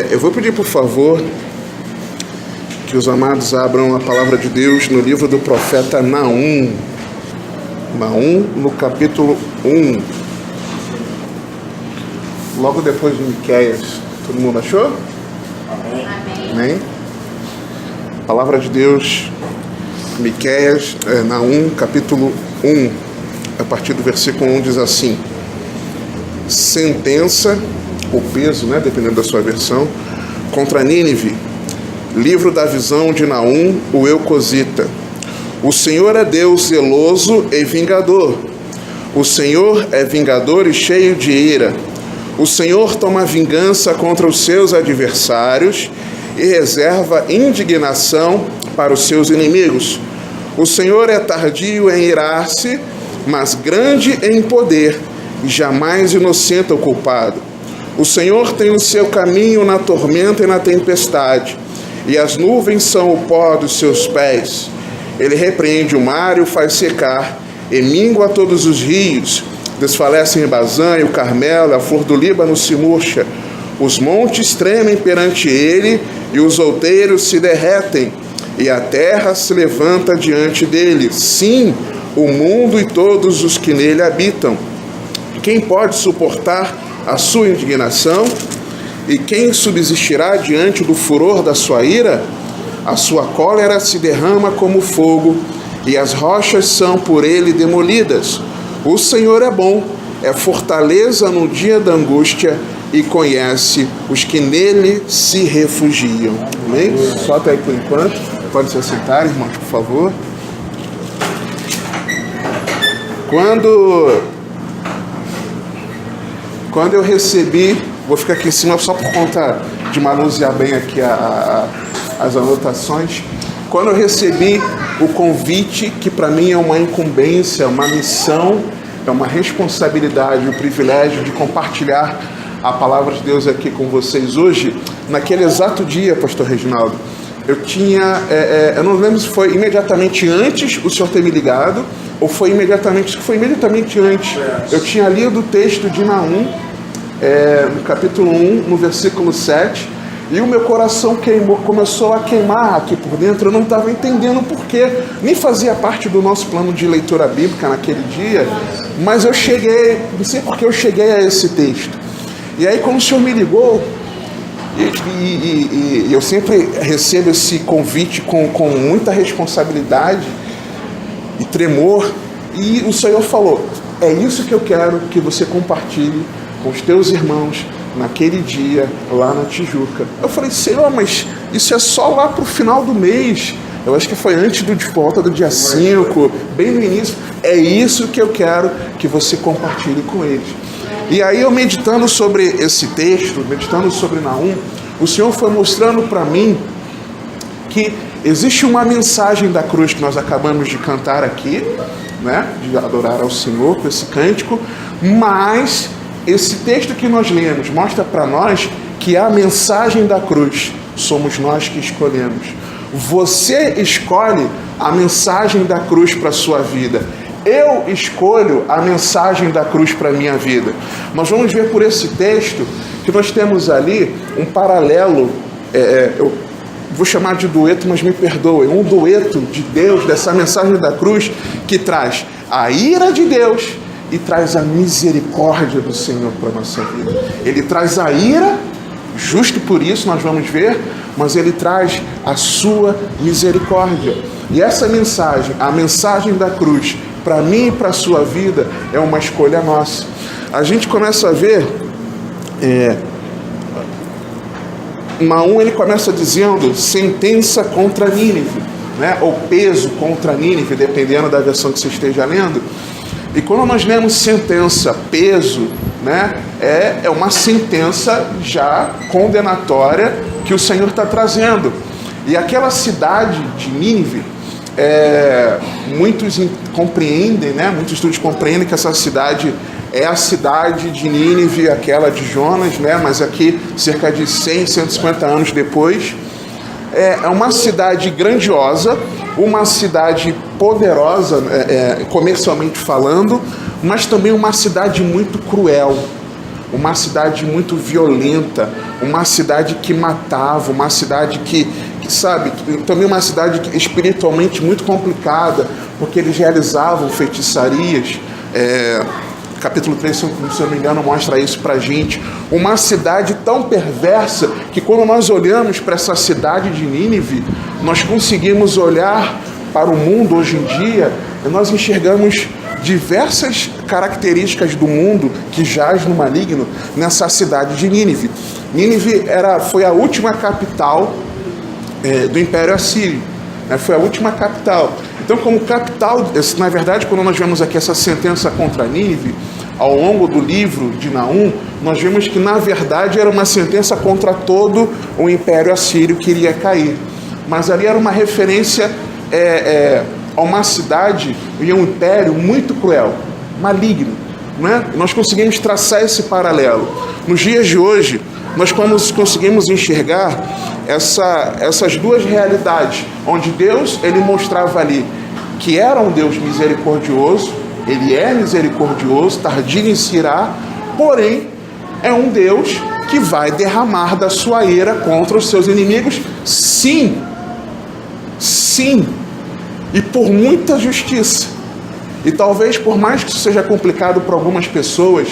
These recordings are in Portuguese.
Eu vou pedir, por favor, que os amados abram a palavra de Deus no livro do profeta Naum. Naum, no capítulo 1. Logo depois de Miqueias. Todo mundo achou? Amém. Palavra de Deus, Miqueias, Naum, capítulo 1, a partir do versículo 1 diz assim: sentença, ou peso, dependendo da sua versão, contra Nínive. Livro da visão de Naum, o Eucosita. O Senhor é Deus zeloso e vingador. O Senhor é vingador e cheio de ira. O Senhor toma vingança contra os seus adversários e reserva indignação para os seus inimigos. O Senhor é tardio em irar-se, mas grande em poder, e jamais inocenta o culpado. O Senhor tem o seu caminho na tormenta e na tempestade, e as nuvens são o pó dos seus pés. Ele repreende o mar e o faz secar, e mingua todos os rios. Desfalecem Bazã e o Carmelo, a flor do Líbano se murcha. Os montes tremem perante ele, e os outeiros se derretem, e a terra se levanta diante dele. Sim, o mundo e todos os que nele habitam. Quem pode suportar a sua indignação? E quem subsistirá diante do furor da sua ira? A sua cólera se derrama como fogo, e as rochas são por ele demolidas. O Senhor é bom, é fortaleza no dia da angústia, e conhece os que nele se refugiam. Amém? Só até aí por enquanto. Pode se assentar, irmão, por favor. Quando eu recebi, vou ficar aqui em cima só por conta de manusear bem aqui as anotações. Quando eu recebi o convite, que para mim é uma incumbência, uma missão, é uma responsabilidade, o privilégio de compartilhar a palavra de Deus aqui com vocês hoje, naquele exato dia, pastor Reginaldo, eu não lembro se foi imediatamente antes o senhor ter me ligado, ou foi imediatamente antes. Eu tinha lido o texto de Naum, no capítulo 1, no versículo 7, e o meu coração começou a queimar aqui por dentro. Eu não estava entendendo porquê, nem fazia parte do nosso plano de leitura bíblica naquele dia, mas não sei porque eu cheguei a esse texto. E aí quando o senhor me ligou, e eu sempre recebo esse convite com muita responsabilidade e tremor, e o Senhor falou: é isso que eu quero que você compartilhe com os teus irmãos naquele dia lá na Tijuca. Eu falei: Senhor, mas isso é só lá para o final do mês. Eu acho que foi antes de volta do dia 5, bem no início. É isso que eu quero que você compartilhe com eles. E aí eu meditando sobre esse texto, meditando sobre Naum, o Senhor foi mostrando para mim que existe uma mensagem da cruz que nós acabamos de cantar aqui, de adorar ao Senhor com esse cântico, mas esse texto que nós lemos mostra para nós que a mensagem da cruz somos nós que escolhemos. Você escolhe a mensagem da cruz para a sua vida. Eu escolho a mensagem da cruz para a minha vida. Nós vamos ver por esse texto que nós temos ali um paralelo, eu vou chamar de dueto, mas me perdoem, um dueto de Deus, dessa mensagem da cruz, que traz a ira de Deus e traz a misericórdia do Senhor para a nossa vida. Ele traz a ira, justo por isso nós vamos ver, mas ele traz a sua misericórdia. E essa mensagem, a mensagem da cruz, para mim e para a sua vida, é uma escolha nossa. A gente começa a ver, Naum, ele começa dizendo sentença contra Nínive, ou peso contra Nínive, dependendo da versão que você esteja lendo. E quando nós lemos sentença, peso, é uma sentença já condenatória que o Senhor está trazendo. E aquela cidade de Nínive, muitos compreendem, muitos estudos compreendem que essa cidade é a cidade de Nínive, aquela de Jonas, mas aqui cerca de 100, 150 anos depois. É uma cidade grandiosa, uma cidade poderosa, comercialmente falando, mas também uma cidade muito cruel. uma cidade muito violenta, uma cidade que matava, uma cidade que sabe, também uma cidade espiritualmente muito complicada, porque eles realizavam feitiçarias. Capítulo 3, se eu não me engano, mostra isso pra gente. Uma cidade tão perversa que quando nós olhamos para essa cidade de Nínive, nós conseguimos olhar para o mundo hoje em dia e nós enxergamos diversas características do mundo que jaz no maligno nessa cidade de Nínive. Nínive foi a última capital do Império Assírio, né? Foi a última capital. Então, como capital, na verdade, quando nós vemos aqui essa sentença contra Nínive, ao longo do livro de Naum, nós vemos que, na verdade, era uma sentença contra todo o Império Assírio que iria cair. Mas ali era uma referência a uma cidade e a um império muito cruel, maligno, né? Nós conseguimos traçar esse paralelo. Nos dias de hoje, nós conseguimos enxergar essas duas realidades, onde Deus, ele mostrava ali que era um Deus misericordioso, ele é misericordioso, tardio em se irar, porém é um Deus que vai derramar da sua ira contra os seus inimigos, sim, e por muita justiça. E talvez, por mais que isso seja complicado para algumas pessoas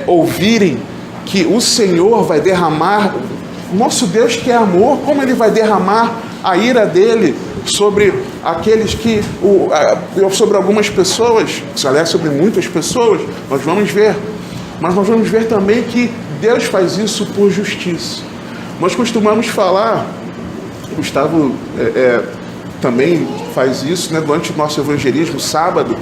ouvirem que o Senhor vai derramar, nosso Deus que é amor, como ele vai derramar a ira dele sobre aqueles que, sobre algumas pessoas, aliás, sobre muitas pessoas, nós vamos ver. Mas nós vamos ver também que Deus faz isso por justiça. Nós costumamos falar, Gustavo também faz isso, né, durante o nosso evangelismo, sábado,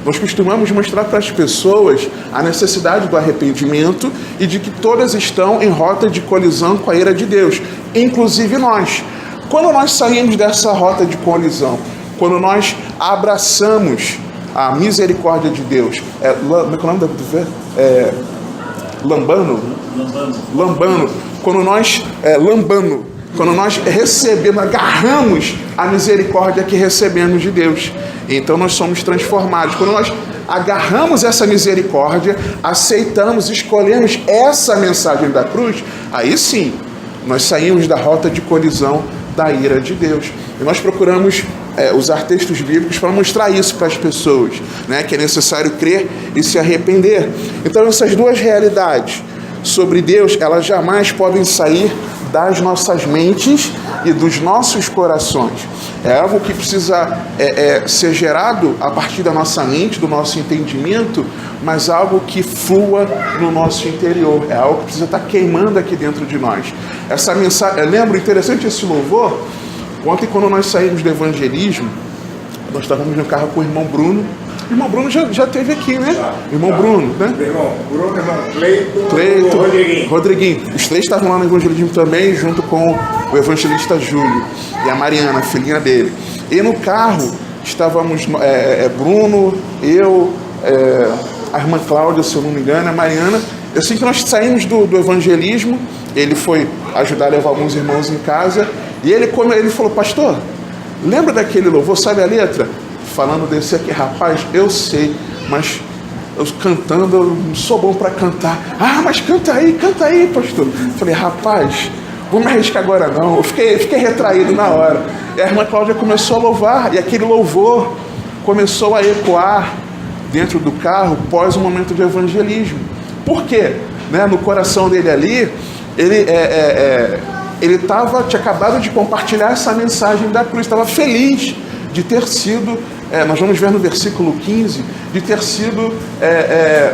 nós costumamos mostrar para as pessoas a necessidade do arrependimento e de que todas estão em rota de colisão com a ira de Deus, inclusive nós. Quando nós saímos dessa rota de colisão, quando nós abraçamos a misericórdia de Deus, como é que é o nome Lambano, quando nós recebemos, agarramos a misericórdia que recebemos de Deus, então nós somos transformados. Quando nós agarramos essa misericórdia, aceitamos, escolhemos essa mensagem da cruz, aí sim, nós saímos da rota de colisão da ira de Deus. E nós procuramos usar textos bíblicos para mostrar isso para as pessoas, né? Que é necessário crer e se arrepender. Então essas duas realidades sobre Deus, elas jamais podem sair das nossas mentes e dos nossos corações. É algo que precisa ser gerado a partir da nossa mente, do nosso entendimento, mas algo que flua no nosso interior. É algo que precisa estar queimando aqui dentro de nós. Essa mensagem, lembro, interessante esse louvor. Ontem, quando nós saímos do evangelismo, nós estávamos no carro com o irmão Bruno. O irmão Bruno já esteve aqui, né? Irmão Bruno, né? Irmão Cleito, Rodriguinho. Os três estavam lá no evangelismo também, junto com o evangelista Júlio e a Mariana, a filhinha dele. E no carro estávamos Bruno, eu, a irmã Cláudia, se eu não me engano, a Mariana. Assim que nós saímos do evangelismo, ele foi ajudar a levar alguns irmãos em casa. E ele falou: pastor, lembra daquele louvor, sabe a letra? Falando desse aqui, rapaz, eu sei, mas eu cantando, eu não sou bom para cantar. Ah, mas canta aí, pastor. Falei: rapaz, vou me arriscar agora não. Eu fiquei retraído na hora. E a irmã Cláudia começou a louvar, e aquele louvor começou a ecoar dentro do carro pós o momento de evangelismo. Por quê? Né? No coração dele ali, ele tinha acabado de compartilhar essa mensagem da cruz, estava feliz de ter sido, nós vamos ver no versículo 15, de ter sido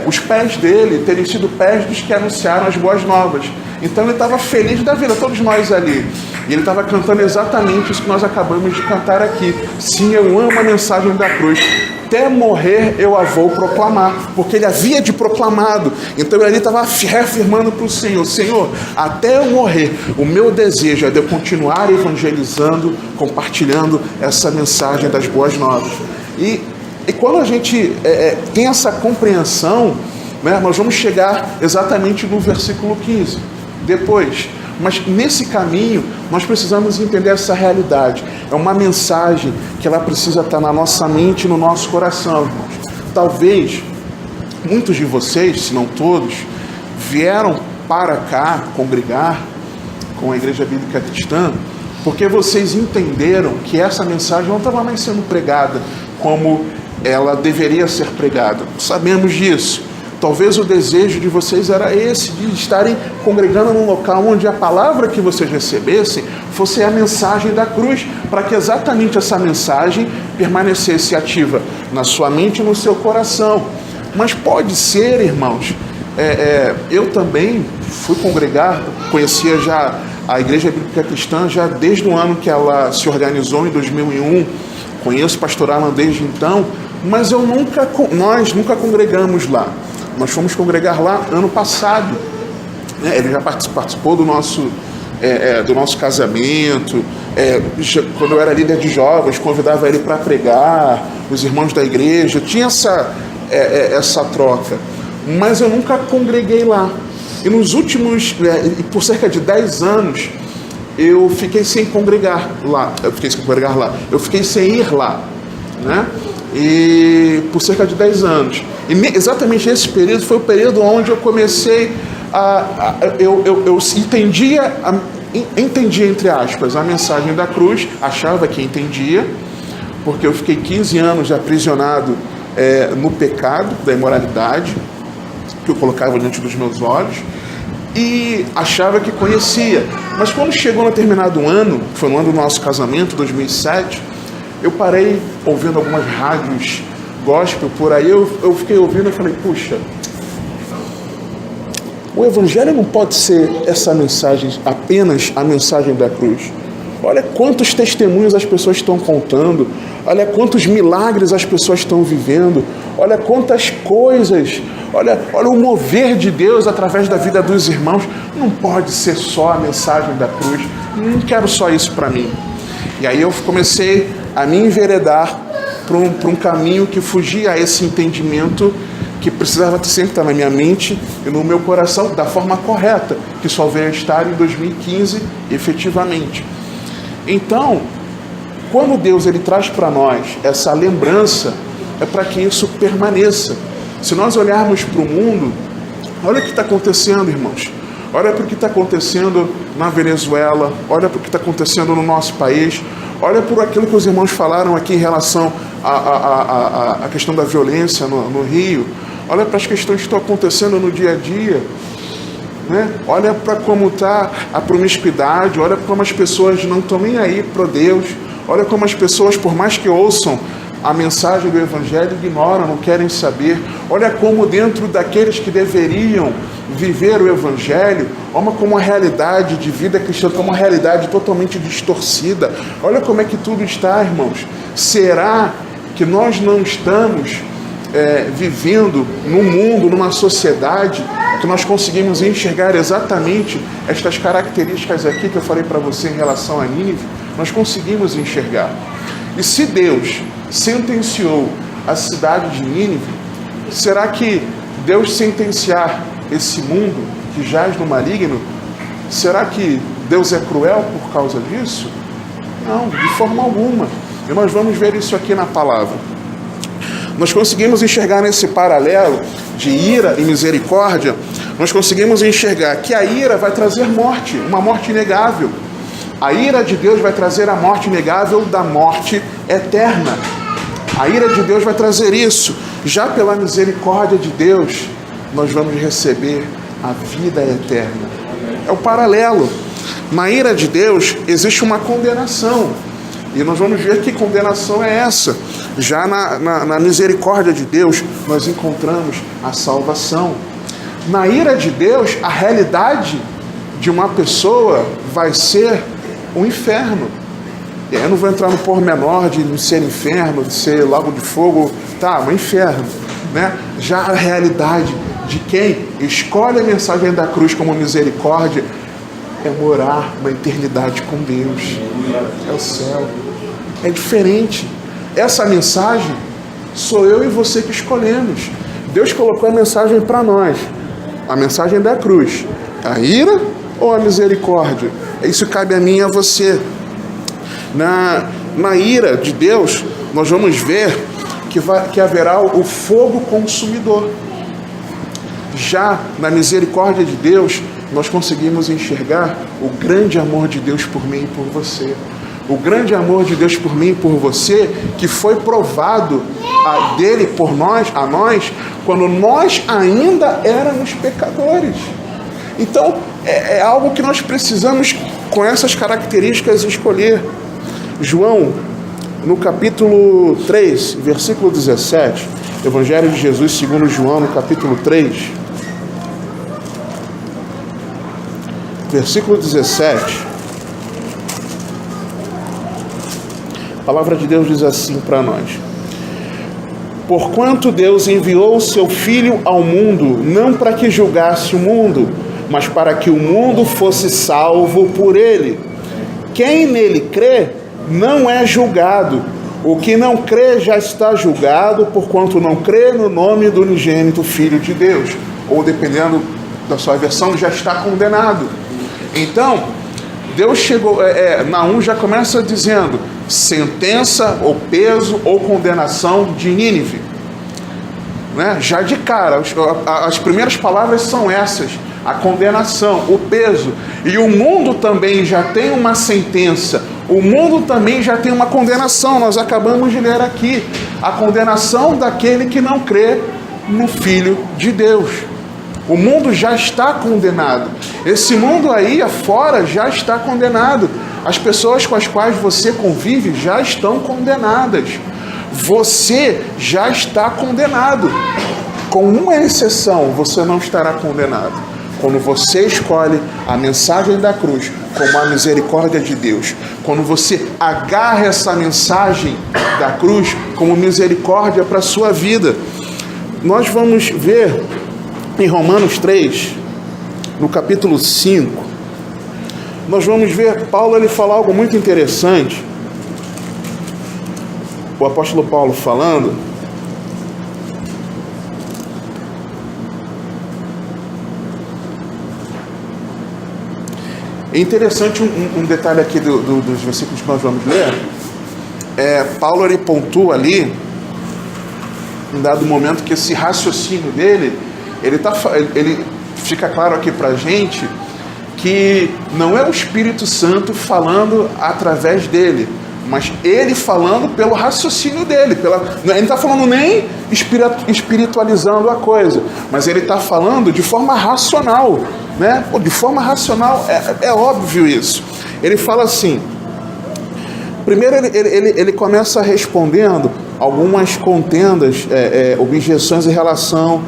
os pés dele, terem sido pés dos que anunciaram as boas novas. Então ele estava feliz da vida, todos nós ali. E ele estava cantando exatamente isso que nós acabamos de cantar aqui. Sim, eu amo a mensagem da cruz. Até morrer eu a vou proclamar, porque ele havia de proclamado. Então ele estava reafirmando para o Senhor: Senhor, até eu morrer, o meu desejo é de eu continuar evangelizando, compartilhando essa mensagem das boas novas. E quando a gente tem essa compreensão, né, nós vamos chegar exatamente no versículo 15 depois. Mas nesse caminho, nós precisamos entender essa realidade. É uma mensagem que ela precisa estar na nossa mente e no nosso coração, irmãos. Talvez muitos de vocês, se não todos, vieram para cá congregar com a Igreja Bíblica Cristã porque vocês entenderam que essa mensagem não estava mais sendo pregada como ela deveria ser pregada. Sabemos disso. Talvez o desejo de vocês era esse, de estarem congregando num local onde a palavra que vocês recebessem fosse a mensagem da cruz, para que exatamente essa mensagem permanecesse ativa na sua mente e no seu coração. Mas pode ser, irmãos, eu também fui congregar, conhecia já a Igreja Bíblica Cristã já desde o ano que ela se organizou, em 2001, conheço o pastor Alan desde então, mas nós nunca congregamos lá. Nós fomos congregar lá ano passado. Ele já participou do nosso casamento. Quando eu era líder de jovens, convidava ele para pregar, os irmãos da igreja. Tinha essa troca. Mas eu nunca congreguei lá. E nos últimos, por cerca de 10 anos, eu fiquei sem congregar lá. Eu fiquei sem ir lá, né? E por cerca de 10 anos. E exatamente esse período foi o período onde eu comecei eu entendia, entre aspas, a mensagem da cruz, achava que entendia, porque eu fiquei 15 anos aprisionado no pecado da imoralidade, que eu colocava diante dos meus olhos, e achava que conhecia. Mas quando chegou no determinado ano, que foi no ano do nosso casamento, 2007, eu parei ouvindo algumas rádios gospel por aí, eu fiquei ouvindo e falei, puxa, o evangelho não pode ser essa mensagem, apenas a mensagem da cruz. Olha quantos testemunhos as pessoas estão contando, olha quantos milagres as pessoas estão vivendo, olha quantas coisas, olha o mover de Deus através da vida dos irmãos. Não pode ser só a mensagem da cruz, não quero só isso para mim. E aí eu comecei a me enveredar para um caminho que fugia a esse entendimento que precisava sempre estar na minha mente e no meu coração da forma correta, que só veio a estar em 2015 efetivamente. Então, quando Deus ele traz para nós essa lembrança, é para que isso permaneça. Se nós olharmos para o mundo, olha o que está acontecendo, irmãos. Olha para o que está acontecendo na Venezuela, olha para o que está acontecendo no nosso país, olha por aquilo que os irmãos falaram aqui em relação à questão da violência no Rio, olha para as questões que estão acontecendo no dia a dia, né? Olha para como está a promiscuidade, olha como as pessoas não estão nem aí para Deus, olha como as pessoas, por mais que ouçam a mensagem do Evangelho, ignoram, não querem saber. Olha como dentro daqueles que deveriam viver o Evangelho, olha como a realidade de vida cristã, como uma realidade totalmente distorcida. Olha como é que tudo está, irmãos. Será que nós não estamos vivendo num mundo, numa sociedade, que nós conseguimos enxergar exatamente estas características aqui que eu falei para você em relação a Nínive? Nós conseguimos enxergar. E se Deus sentenciou a cidade de Nínive, será que Deus sentenciar esse mundo que jaz no maligno, será que Deus é cruel por causa disso? Não, de forma alguma. E nós vamos ver isso aqui na palavra. Nós conseguimos enxergar nesse paralelo de ira e misericórdia, nós conseguimos enxergar que a ira vai trazer morte, uma morte inegável. A ira de Deus vai trazer a morte inegável da morte eterna. A ira de Deus vai trazer isso. Já pela misericórdia de Deus, nós vamos receber a vida eterna. É o paralelo. Na ira de Deus existe uma condenação. E nós vamos ver que condenação é essa. Já na misericórdia de Deus, nós encontramos a salvação. Na ira de Deus, a realidade de uma pessoa vai ser o inferno. E aí eu não vou entrar no pormenor de ser inferno, de ser lago de fogo, um inferno, né? Já a realidade de quem escolhe a mensagem da cruz como misericórdia é morar uma eternidade com Deus. É o céu. É diferente. Essa mensagem sou eu e você que escolhemos. Deus colocou a mensagem para nós. A mensagem da cruz. A ira ou a misericórdia? Isso cabe a mim e a você. Na ira de Deus, nós vamos ver que haverá o fogo consumidor. Já na misericórdia de Deus, nós conseguimos enxergar o grande amor de Deus por mim e por você. O grande amor de Deus por mim e por você, que foi provado dele por nós, a nós, quando nós ainda éramos pecadores. Então, é algo que nós precisamos, com essas características, escolher. João, no capítulo 3, versículo 17, Evangelho de Jesus segundo João, no capítulo 3, versículo 17, a palavra de Deus diz assim para nós: porquanto Deus enviou o seu Filho ao mundo, não para que julgasse o mundo, mas para que o mundo fosse salvo por ele. Quem nele crê não é julgado. O que não crê já está julgado, porquanto não crê no nome do unigênito Filho de Deus. Ou, dependendo da sua versão, já está condenado. Então, Deus chegou, Naum já começa dizendo sentença, ou peso, ou condenação de Nínive. Né? Já de cara, as primeiras palavras são essas: a condenação, o peso. E o mundo também já tem uma sentença, o mundo também já tem uma condenação. Nós acabamos de ler aqui a condenação daquele que não crê no Filho de Deus. O mundo já está condenado. Esse mundo aí afora já está condenado. As pessoas com as quais você convive já estão condenadas. Você já está condenado. Com uma exceção, você não estará condenado. Quando você escolhe a mensagem da cruz como a misericórdia de Deus, quando você agarra essa mensagem da cruz como misericórdia para a sua vida. Nós vamos ver em Romanos 3, no capítulo 5, nós vamos ver Paulo ele falar algo muito interessante. O apóstolo Paulo falando: é interessante um detalhe aqui dos versículos que nós vamos ler. Paulo ele pontua ali, em dado momento, que esse raciocínio dele, ele fica claro aqui pra gente que não é o Espírito Santo falando através dele, mas ele falando pelo raciocínio dele. Ele não está falando nem espiritualizando a coisa, mas ele está falando de forma racional, né? De forma racional, é óbvio isso. Ele fala assim, primeiro ele começa respondendo algumas contendas, objeções em relação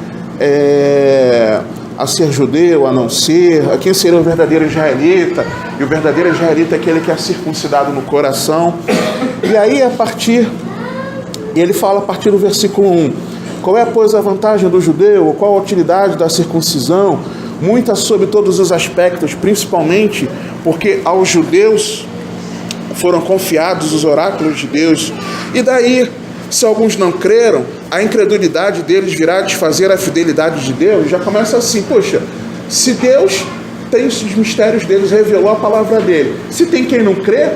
a ser judeu, a não ser, a quem seria o verdadeiro israelita, e o verdadeiro israelita é aquele que é circuncidado no coração. E aí ele fala a partir do versículo 1, qual é, pois, a vantagem do judeu, ou qual a utilidade da circuncisão? Muita sobre todos os aspectos, principalmente porque aos judeus foram confiados os oráculos de Deus. E daí, se alguns não creram, a incredulidade deles virá desfazer a fidelidade de Deus. Já começa assim, poxa, se Deus tem os mistérios deles, revelou a palavra dele, se tem quem não crê,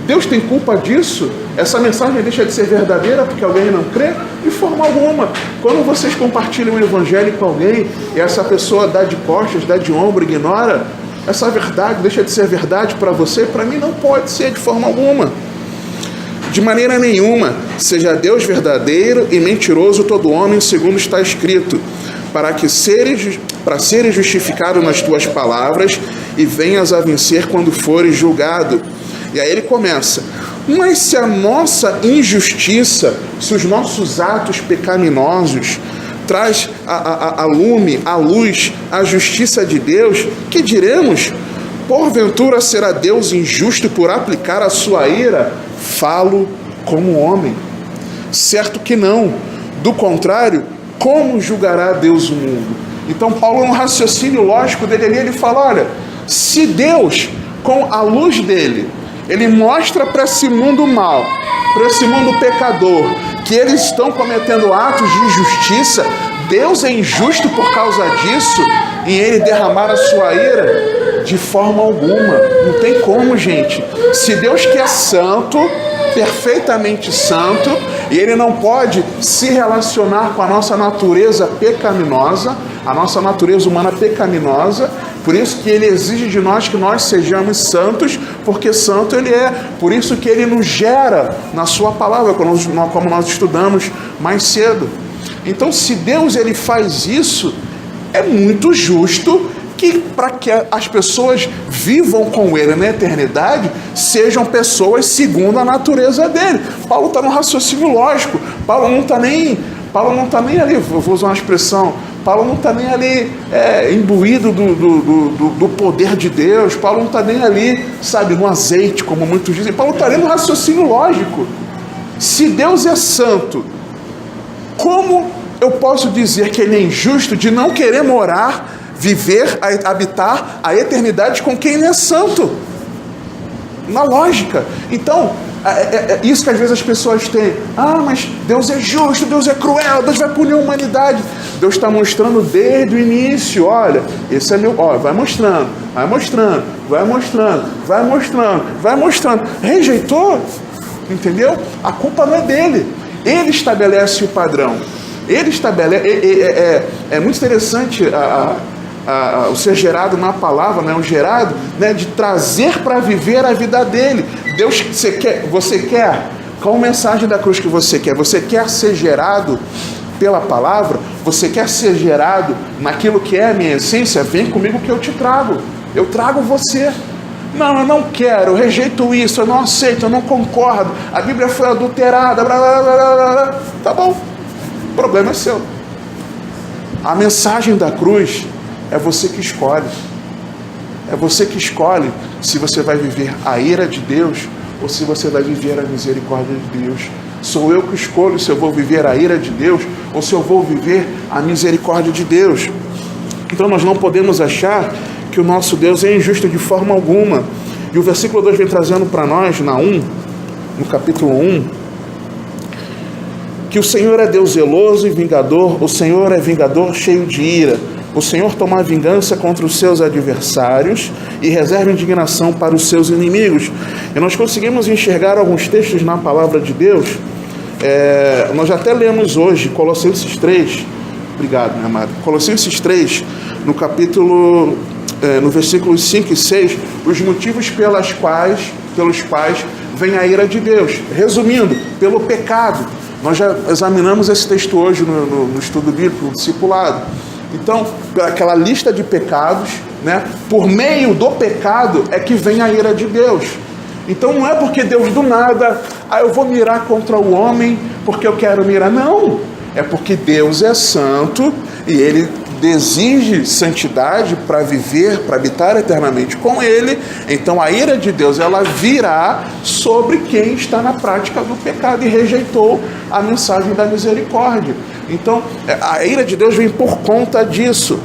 Deus tem culpa disso? Essa mensagem deixa de ser verdadeira porque alguém não crê? De forma alguma. Quando vocês compartilham o evangelho com alguém e essa pessoa dá de costas, dá de ombro, ignora, essa verdade deixa de ser verdade para você? Para mim não pode ser de forma alguma. De maneira nenhuma, seja Deus verdadeiro e mentiroso todo homem, segundo está escrito, para seres justificado nas tuas palavras e venhas a vencer quando fores julgado. E aí ele começa, mas se a nossa injustiça, se os nossos atos pecaminosos traz a luz, a justiça de Deus, que diremos? Porventura será Deus injusto por aplicar a sua ira? Falo como homem. Certo que não. Do contrário, como julgará Deus o mundo? Então Paulo, no raciocínio lógico dele ali, ele fala, olha, se Deus, com a luz dele, ele mostra para esse mundo mal, para esse mundo pecador, que eles estão cometendo atos de injustiça, Deus é injusto por causa disso, em ele derramar a sua ira? De forma alguma. Não tem como, gente. Se Deus que é santo, perfeitamente santo, e ele não pode se relacionar com a nossa natureza pecaminosa, a nossa natureza humana pecaminosa, por isso que ele exige de nós que nós sejamos santos, porque santo ele é, por isso que ele nos gera na sua palavra, como nós estudamos mais cedo. Então, se Deus ele faz isso, é muito justo que para que as pessoas vivam com ele na eternidade, sejam pessoas segundo a natureza dele. Paulo está no raciocínio lógico, Paulo não está nem ali, vou usar uma expressão, Paulo não está nem ali imbuído do poder de Deus, Paulo não está nem ali, sabe, no azeite, como muitos dizem, Paulo está ali no raciocínio lógico. Se Deus é santo, como eu posso dizer que ele é injusto de não querer morar, viver, habitar a eternidade com quem ele é santo? Na lógica. Então, isso que às vezes as pessoas têm. Mas Deus é justo, Deus é cruel, Deus vai punir a humanidade. Deus está mostrando desde o início, olha, esse é meu, vai mostrando, vai mostrando, vai mostrando, vai mostrando, vai mostrando. Rejeitou, entendeu? A culpa não é dele. Ele estabelece o padrão. Ele estabelece. É muito interessante o ser gerado na palavra, né? O gerado, né? De trazer para viver a vida dele. Deus, você quer? Qual a mensagem da cruz que você quer? Você quer ser gerado pela palavra? Você quer ser gerado naquilo que é a minha essência? Vem comigo que eu te trago. Eu trago você. Não, eu não quero, eu rejeito isso, eu não aceito, eu não concordo. A Bíblia foi adulterada, blá, blá, blá, blá, blá. Tá bom. O problema é seu. A mensagem da cruz é você que escolhe. É você que escolhe se você vai viver a ira de Deus ou se você vai viver a misericórdia de Deus. Sou eu que escolho se eu vou viver a ira de Deus ou se eu vou viver a misericórdia de Deus. Então nós não podemos achar que o nosso Deus é injusto de forma alguma. E o versículo 2 vem trazendo para nós, no capítulo 1, que o Senhor é Deus zeloso e vingador, o Senhor é vingador cheio de ira. O Senhor toma vingança contra os seus adversários e reserva indignação para os seus inimigos. E nós conseguimos enxergar alguns textos na palavra de Deus. Nós até lemos hoje Colossenses 3. Obrigado, meu amado. Colossenses 3, no capítulo, no versículos 5 e 6, os motivos pelos quais vem a ira de Deus. Resumindo, pelo pecado. Nós já examinamos esse texto hoje no estudo bíblico, no discipulado. Então, aquela lista de pecados, né? Por meio do pecado é que vem a ira de Deus. Então não é porque Deus do nada, eu vou mirar contra o homem porque eu quero mirar. Não, é porque Deus é santo e Ele exige santidade para viver, para habitar eternamente com Ele. Então a ira de Deus, ela virá sobre quem está na prática do pecado e rejeitou a mensagem da misericórdia. Então a ira de Deus vem por conta disso.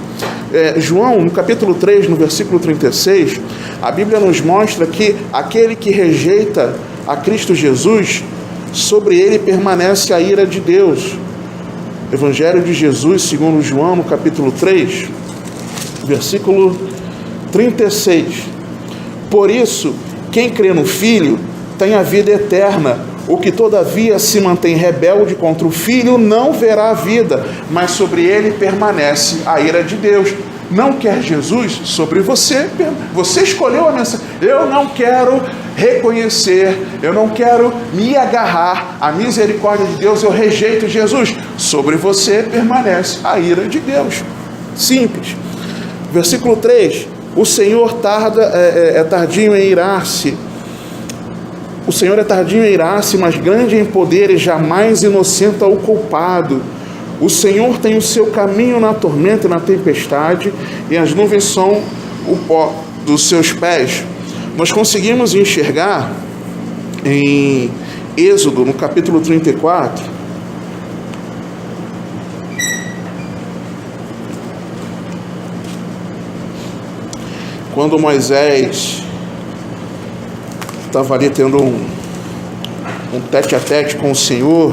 João, no capítulo 3, no versículo 36, a Bíblia nos mostra que aquele que rejeita a Cristo Jesus, sobre ele permanece a ira de Deus. Evangelho de Jesus, segundo João, no capítulo 3, versículo 36. Por isso, quem crê no Filho tem a vida eterna. O que todavia se mantém rebelde contra o Filho não verá a vida, mas sobre ele permanece a ira de Deus. Não quer Jesus sobre você? Você escolheu a mensagem. Eu não quero reconhecer, eu não quero me agarrar à misericórdia de Deus, eu rejeito Jesus. Sobre você permanece a ira de Deus. Simples. Versículo 3. O Senhor é tardio em irar-se. O Senhor é tardio em irar-se, mas grande em poder e jamais inocenta o culpado. O Senhor tem o seu caminho na tormenta e na tempestade, e as nuvens são o pó dos seus pés. Nós conseguimos enxergar em Êxodo, no capítulo 34, quando Moisés estava ali tendo um tete-a-tete com o Senhor.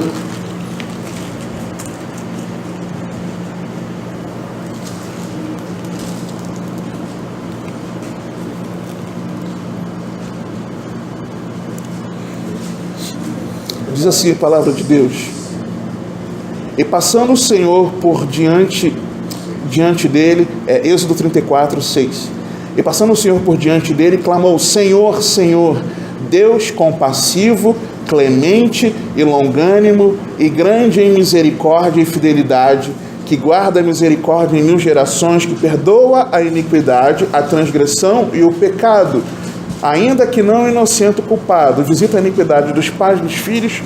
Diz assim a palavra de Deus: e passando o Senhor por diante diante dele, Êxodo 34, 6. E passando o Senhor por diante dele, clamou: Senhor, Senhor, Deus compassivo, clemente e longânimo, e grande em misericórdia e fidelidade, que guarda a misericórdia em 1000 gerações, que perdoa a iniquidade, a transgressão e o pecado, ainda que não inocente culpado, visita a iniquidade dos pais dos filhos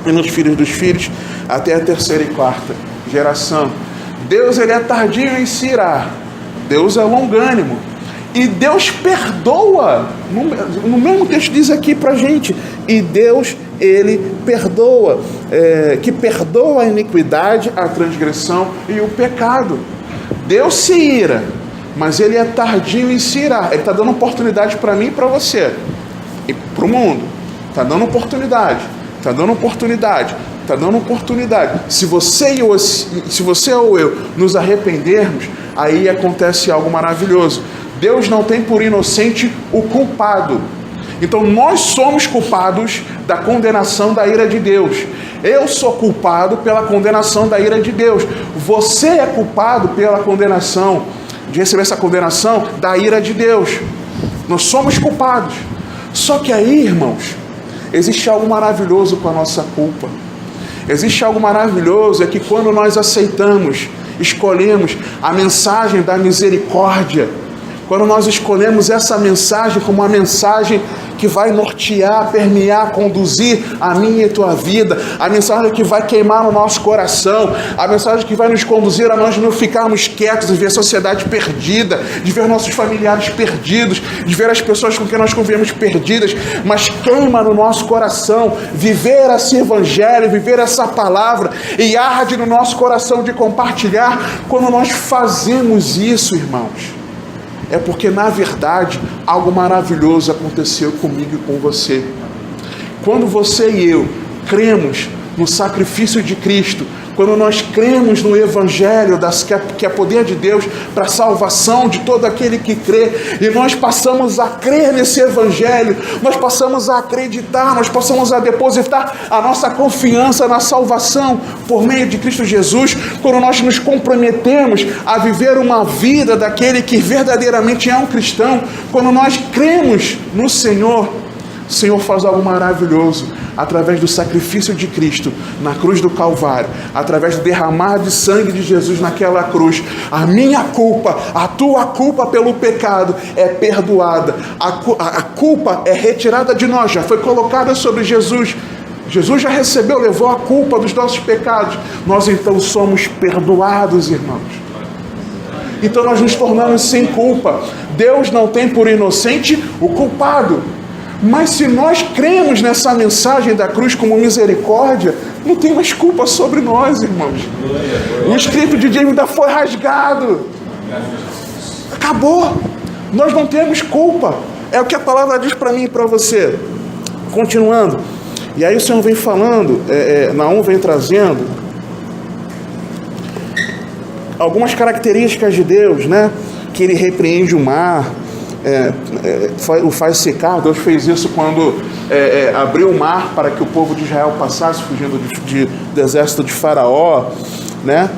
e nos filhos dos filhos, até a 3ª e 4ª geração. Deus, ele é tardio em se irar, Deus é longânimo, e Deus perdoa. No mesmo texto diz aqui pra gente, e Deus, ele perdoa, que perdoa a iniquidade, a transgressão e o pecado. Deus se ira, mas ele é tardio em se irar. Ele está dando oportunidade para mim e para você, e para o mundo. Está dando oportunidade, está dando oportunidade, está dando oportunidade. Se você ou eu nos arrependermos, aí acontece algo maravilhoso. Deus não tem por inocente o culpado. Então nós somos culpados da condenação da ira de Deus. Eu sou culpado pela condenação da ira de Deus. Você é culpado pela condenação, de receber essa condenação da ira de Deus. Nós somos culpados. Só que aí, irmãos, existe algo maravilhoso com a nossa culpa. Existe algo maravilhoso, é que quando nós aceitamos, escolhemos a mensagem da misericórdia, quando nós escolhemos essa mensagem como uma mensagem que vai nortear, permear, conduzir a minha e a tua vida, a mensagem que vai queimar no nosso coração, a mensagem que vai nos conduzir a nós não ficarmos quietos e ver a sociedade perdida, de ver nossos familiares perdidos, de ver as pessoas com quem nós convivemos perdidas, mas queima no nosso coração viver esse evangelho, viver essa palavra, e arde no nosso coração de compartilhar. Quando nós fazemos isso, irmãos, é porque, na verdade, algo maravilhoso aconteceu comigo e com você. Quando você e eu cremos no sacrifício de Cristo, quando nós cremos no Evangelho, que é poder de Deus para a salvação de todo aquele que crê, e nós passamos a crer nesse Evangelho, nós passamos a acreditar, nós passamos a depositar a nossa confiança na salvação por meio de Cristo Jesus, quando nós nos comprometemos a viver uma vida daquele que verdadeiramente é um cristão, quando nós cremos no Senhor, o Senhor faz algo maravilhoso através do sacrifício de Cristo na cruz do Calvário, através do derramar de sangue de Jesus naquela cruz. A minha culpa, a tua culpa pelo pecado é perdoada. A culpa é retirada de nós, já foi colocada sobre Jesus. Jesus já recebeu, levou a culpa dos nossos pecados. Nós então somos perdoados, irmãos. Então nós nos tornamos sem culpa. Deus não tem por inocente o culpado. Mas se nós cremos nessa mensagem da cruz como misericórdia, não tem mais culpa sobre nós, irmãos. O escrito de dívida foi rasgado. Acabou. Nós não temos culpa. É o que a palavra diz para mim e para você. Continuando. E aí o Senhor vem falando, Naum vem trazendo algumas características de Deus, né? Que ele repreende o mar, o faz secar. Deus fez isso quando abriu o mar para que o povo de Israel passasse, fugindo do exército de Faraó, né?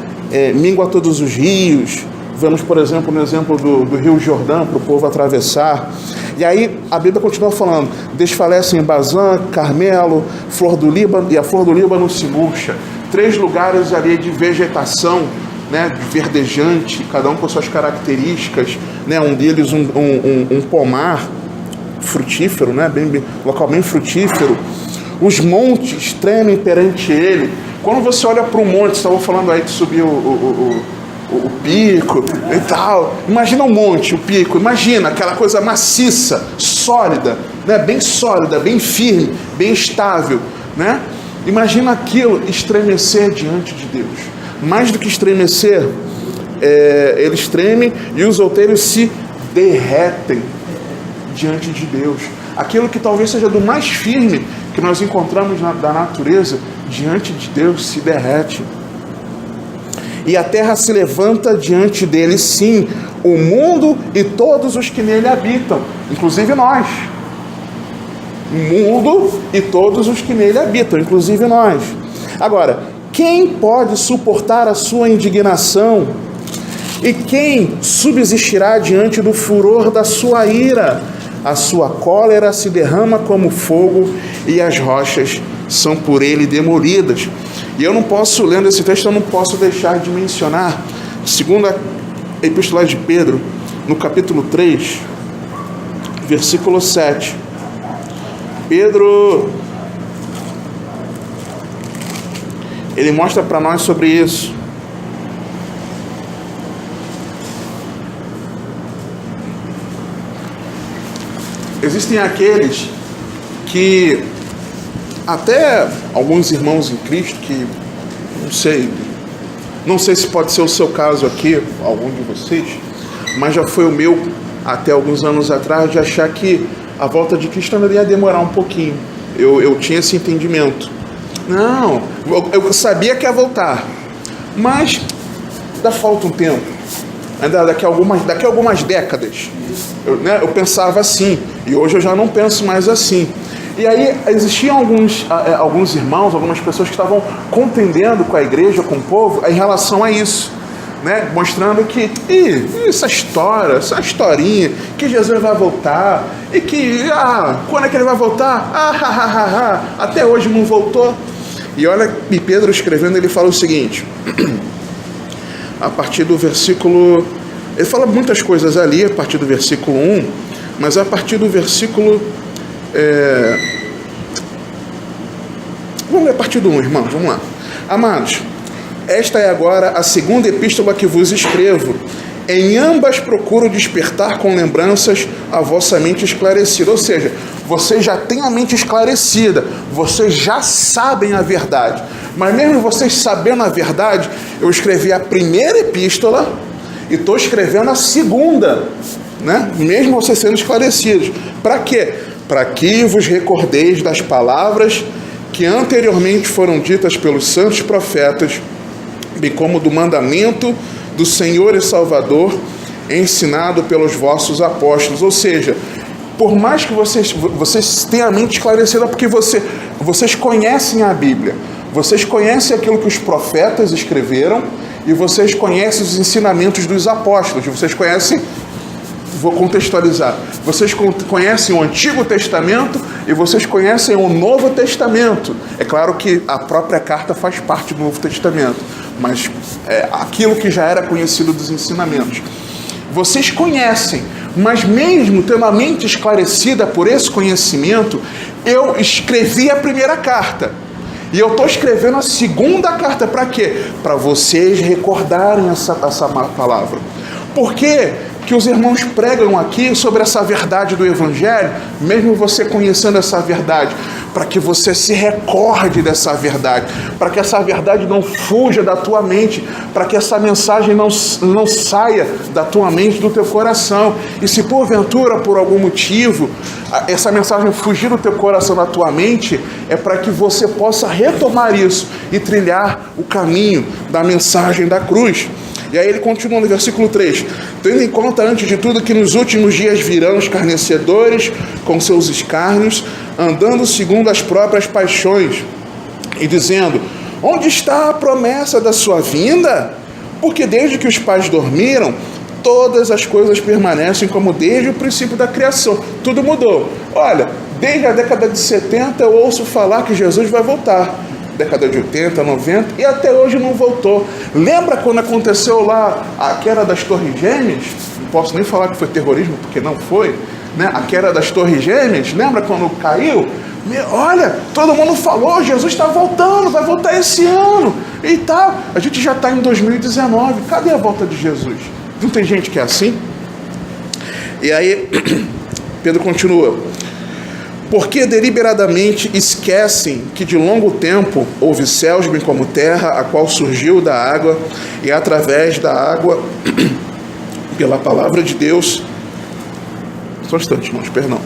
Mingua todos os rios. Vemos, por exemplo, no exemplo do Rio Jordão, para o povo atravessar. E aí a Bíblia continua falando: desfalecem Bazã, Carmelo, Flor do Líbano, e a Flor do Líbano se murcha. 3 lugares ali de vegetação, né, verdejante, cada um com suas características, né, um deles um pomar frutífero, né, local bem frutífero. Os montes tremem perante ele. Quando você olha para o monte, estava falando aí de subir o pico e tal, imagina um monte, o pico, imagina aquela coisa maciça, sólida, né, bem sólida, bem firme, bem estável, né? Imagina aquilo estremecer diante de Deus. Mais do que estremecer, eles tremem e os outeiros se derretem diante de Deus. Aquilo que talvez seja do mais firme que nós encontramos da natureza, diante de Deus se derrete. E a terra se levanta diante dele, sim, o mundo e todos os que nele habitam, inclusive nós. O mundo e todos os que nele habitam, inclusive nós. Agora, quem pode suportar a sua indignação? E quem subsistirá diante do furor da sua ira? A sua cólera se derrama como fogo e as rochas são por ele demolidas. E eu não posso, lendo esse texto, eu não posso deixar de mencionar, segunda Epístola de Pedro, no capítulo 3, versículo 7. Pedro, ele mostra para nós sobre isso. Existem aqueles que, até alguns irmãos em Cristo, que não sei se pode ser o seu caso aqui, algum de vocês, mas já foi o meu até alguns anos atrás, de achar que a volta de Cristo ainda ia demorar um pouquinho. Eu tinha esse entendimento. Não, eu sabia que ia voltar, mas ainda falta um tempo, ainda daqui a algumas décadas. Eu pensava assim, e hoje eu já não penso mais assim. E aí existiam alguns irmãos, algumas pessoas que estavam contendendo com a igreja, com o povo, em relação a isso, né? Mostrando que essa historinha, que Jesus vai voltar, e que, quando é que ele vai voltar? Até hoje não voltou. E olha, e Pedro escrevendo, ele fala o seguinte, a partir do versículo, ele fala muitas coisas ali, a partir do versículo 1, mas a partir do versículo, vamos ler a partir do 1, irmãos, vamos lá. Amados, esta é agora a segunda epístola que vos escrevo. Em ambas procuro despertar com lembranças a vossa mente esclarecida. Ou seja, vocês já têm a mente esclarecida, vocês já sabem a verdade. Mas mesmo vocês sabendo a verdade, eu escrevi a primeira epístola e estou escrevendo a segunda, né? Mesmo vocês sendo esclarecidos. Para quê? Para que vos recordeis das palavras que anteriormente foram ditas pelos santos profetas, bem como do mandamento do Senhor e Salvador, ensinado pelos vossos apóstolos. Ou seja, por mais que vocês tenham a mente esclarecida, porque vocês conhecem a Bíblia, vocês conhecem aquilo que os profetas escreveram, e vocês conhecem os ensinamentos dos apóstolos, vocês conhecem, vou contextualizar, vocês conhecem o Antigo Testamento e vocês conhecem o Novo Testamento. É claro que a própria carta faz parte do Novo Testamento, mas aquilo que já era conhecido dos ensinamentos. Vocês conhecem, mas mesmo tendo a mente esclarecida por esse conhecimento, eu escrevi a primeira carta. E eu estou escrevendo a segunda carta. Para quê? Para vocês recordarem essa palavra. Por quê que os irmãos pregam aqui sobre essa verdade do Evangelho, mesmo você conhecendo essa verdade? Para que você se recorde dessa verdade, para que essa verdade não fuja da tua mente, para que essa mensagem não saia da tua mente, do teu coração. E se porventura, por algum motivo, essa mensagem fugir do teu coração, da tua mente, é para que você possa retomar isso e trilhar o caminho da mensagem da cruz. E aí ele continua no versículo 3, tendo em conta antes de tudo que nos últimos dias virão escarnecedores com seus escárnios, andando segundo as próprias paixões, e dizendo, onde está a promessa da sua vinda? Porque desde que os pais dormiram, todas as coisas permanecem como desde o princípio da criação. Tudo mudou. Olha, desde a década de 70 eu ouço falar que Jesus vai voltar. Década de 80, 90, e até hoje não voltou. Lembra quando aconteceu lá a queda das Torres Gêmeas? Não posso nem falar que foi terrorismo, porque não foi, né? A queda das Torres Gêmeas, lembra quando caiu? Olha, todo mundo falou, Jesus está voltando, vai voltar esse ano e tal. A gente já está em 2019, cadê a volta de Jesus? Não tem gente que é assim? E aí, Pedro continua. Porque deliberadamente esquecem que de longo tempo houve céus bem como terra, a qual surgiu da água, e através da água, pela palavra de Deus... Só um instante, irmãos, perdão.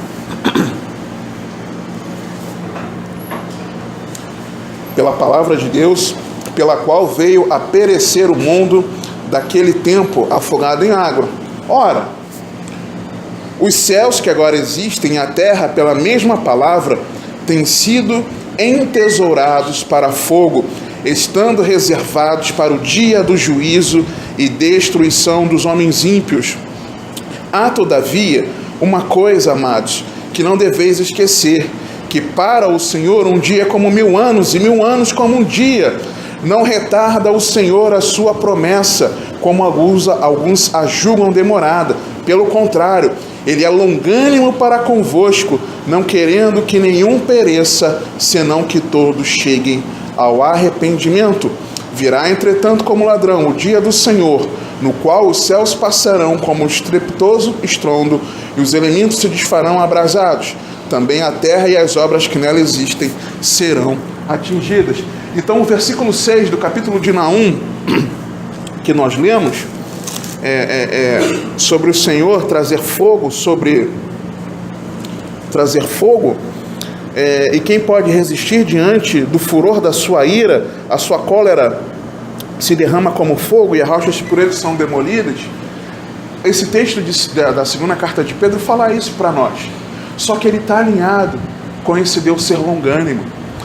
Pela palavra de Deus, pela qual veio a perecer o mundo daquele tempo afogado em água. Ora, os céus que agora existem e a terra, pela mesma palavra, têm sido entesourados para fogo estando reservados para o dia do juízo e destruição dos homens ímpios. Há, todavia, uma coisa, amados, que não deveis esquecer, que para o Senhor um dia é como 1000 anos, e 1000 anos como um dia. Não retarda o Senhor a sua promessa, como alguns a julgam demorada. Pelo contrário, ele é longânimo para convosco, não querendo que nenhum pereça, senão que todos cheguem ao arrependimento. Virá, entretanto, como ladrão o dia do Senhor, no qual os céus passarão como um estrepitoso estrondo, e os elementos se desfarão abrasados. Também a terra e as obras que nela existem serão atingidas. Então, o versículo 6 do capítulo de Naum, que nós lemos, sobre o Senhor trazer fogo, e quem pode resistir diante do furor da sua ira, a sua cólera se derrama como fogo e as rochas por ele são demolidas. Esse texto da segunda carta de Pedro fala isso para nós, só que ele está alinhado com esse Deus ser longânimo.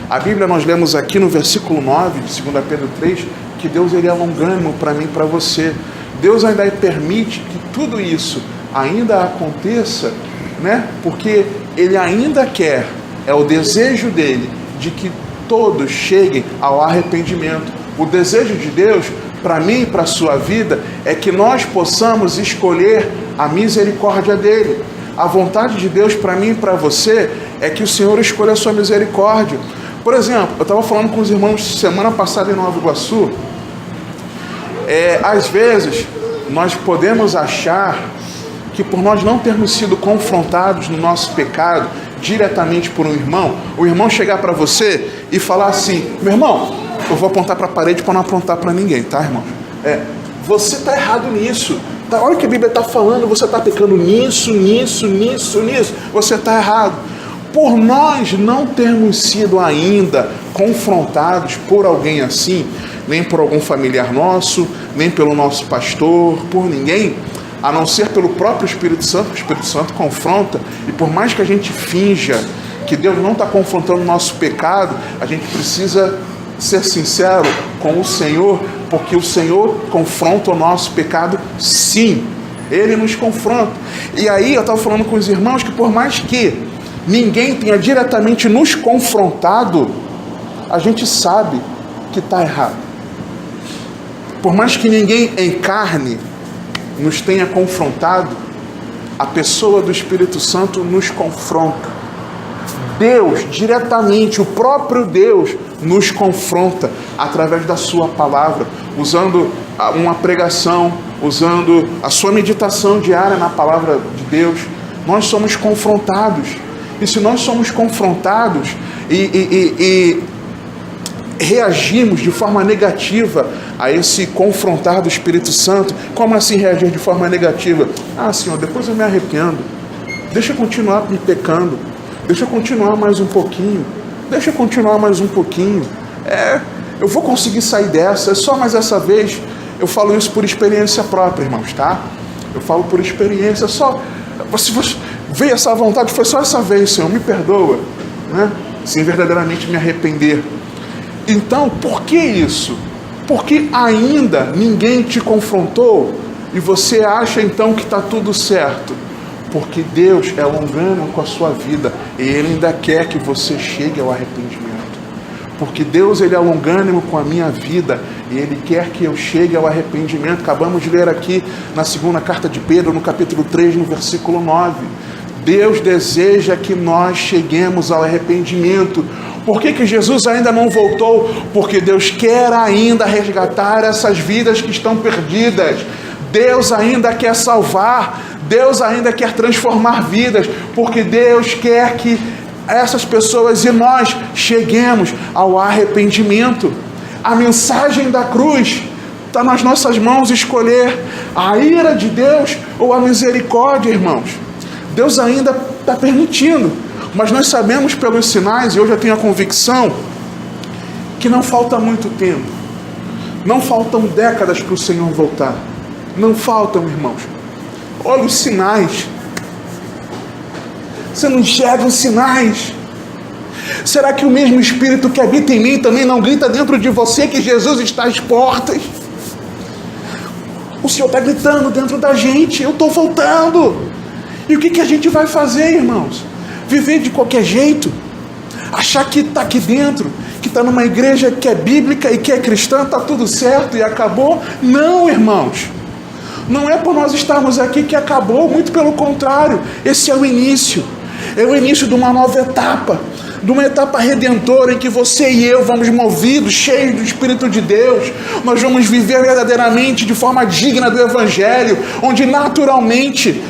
A Bíblia, nós lemos aqui no versículo 9 de 2 Pedro 3, que Deus ele é longânimo para mim e para você. Deus ainda permite que tudo isso ainda aconteça, né? Porque ele ainda quer, é o desejo dele, de que todos cheguem ao arrependimento. O desejo de Deus, para mim e para a sua vida, é que nós possamos escolher a misericórdia dele. A vontade de Deus para mim e para você é que o Senhor escolha a sua misericórdia. Por exemplo, eu estava falando com os irmãos semana passada em Nova Iguaçu. Às vezes, nós podemos achar que por nós não termos sido confrontados no nosso pecado diretamente por um irmão, o irmão chegar para você e falar assim: meu irmão, eu vou apontar para a parede para não apontar para ninguém, tá, irmão? Você está errado nisso. Tá, olha o que a Bíblia está falando, você está pecando nisso, você está errado. Por nós não termos sido ainda confrontados por alguém assim, nem por algum familiar nosso, nem pelo nosso pastor, por ninguém, a não ser pelo próprio Espírito Santo. O Espírito Santo confronta, e por mais que a gente finja que Deus não está confrontando o nosso pecado, a gente precisa ser sincero com o Senhor, porque o Senhor confronta o nosso pecado, sim, Ele nos confronta. E aí eu estava falando com os irmãos que por mais que ninguém tenha diretamente nos confrontado, a gente sabe que está errado. Por mais que ninguém em carne nos tenha confrontado, a pessoa do Espírito Santo nos confronta. Deus, diretamente, o próprio Deus nos confronta através da sua palavra, usando uma pregação, usando a sua meditação diária na palavra de Deus. Nós somos confrontados. E se nós somos confrontados e reagimos de forma negativa a esse confrontar do Espírito Santo, como assim reagir de forma negativa? Senhor, depois eu me arrependo, deixa eu continuar me pecando, deixa eu continuar mais um pouquinho, eu vou conseguir sair dessa, é só mais essa vez. Eu falo isso por experiência própria, irmãos, tá? Eu falo por experiência, só você veio essa vontade, foi só essa vez, Senhor, me perdoa, né? Sem verdadeiramente me arrepender. Então, por que isso? Porque ainda ninguém te confrontou e você acha então que está tudo certo. Porque Deus é longânimo com a sua vida e Ele ainda quer que você chegue ao arrependimento. Porque Deus ele é longânimo com a minha vida e Ele quer que eu chegue ao arrependimento. Acabamos de ler aqui na segunda carta de Pedro, no capítulo 3, no versículo 9. Deus deseja que nós cheguemos ao arrependimento. Por que Jesus ainda não voltou? Porque Deus quer ainda resgatar essas vidas que estão perdidas. Deus ainda quer salvar. Deus ainda quer transformar vidas. Porque Deus quer que essas pessoas e nós cheguemos ao arrependimento. A mensagem da cruz está nas nossas mãos, escolher a ira de Deus ou a misericórdia, irmãos. Deus ainda está permitindo, mas nós sabemos pelos sinais, e eu já tenho a convicção, que não falta muito tempo, não faltam décadas para o Senhor voltar, não faltam, irmãos. Olha os sinais, você não enxerga os sinais. Será que o mesmo Espírito que habita em mim também não grita dentro de você que Jesus está às portas? O Senhor está gritando dentro da gente, eu estou voltando. E o que a gente vai fazer, irmãos? Viver de qualquer jeito? Achar que está aqui dentro, que está numa igreja que é bíblica e que é cristã, está tudo certo e acabou? Não, irmãos. Não é por nós estarmos aqui que acabou, muito pelo contrário. Esse é o início. É o início de uma nova etapa, de uma etapa redentora em que você e eu vamos movidos, cheios do Espírito de Deus. Nós vamos viver verdadeiramente de forma digna do Evangelho, onde naturalmente,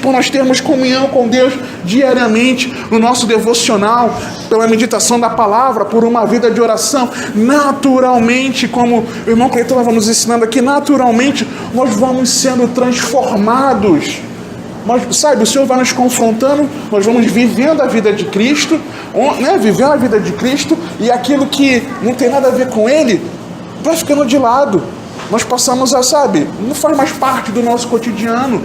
por nós termos comunhão com Deus diariamente, no nosso devocional, pela meditação da palavra, por uma vida de oração, naturalmente, como o irmão Cleiton estava nos ensinando aqui, naturalmente nós vamos sendo transformados. Sabe, o Senhor vai nos confrontando, nós vamos vivendo a vida de Cristo, né? Vivendo a vida de Cristo, e aquilo que não tem nada a ver com Ele, vai ficando de lado. Nós passamos a, sabe, não faz mais parte do nosso cotidiano.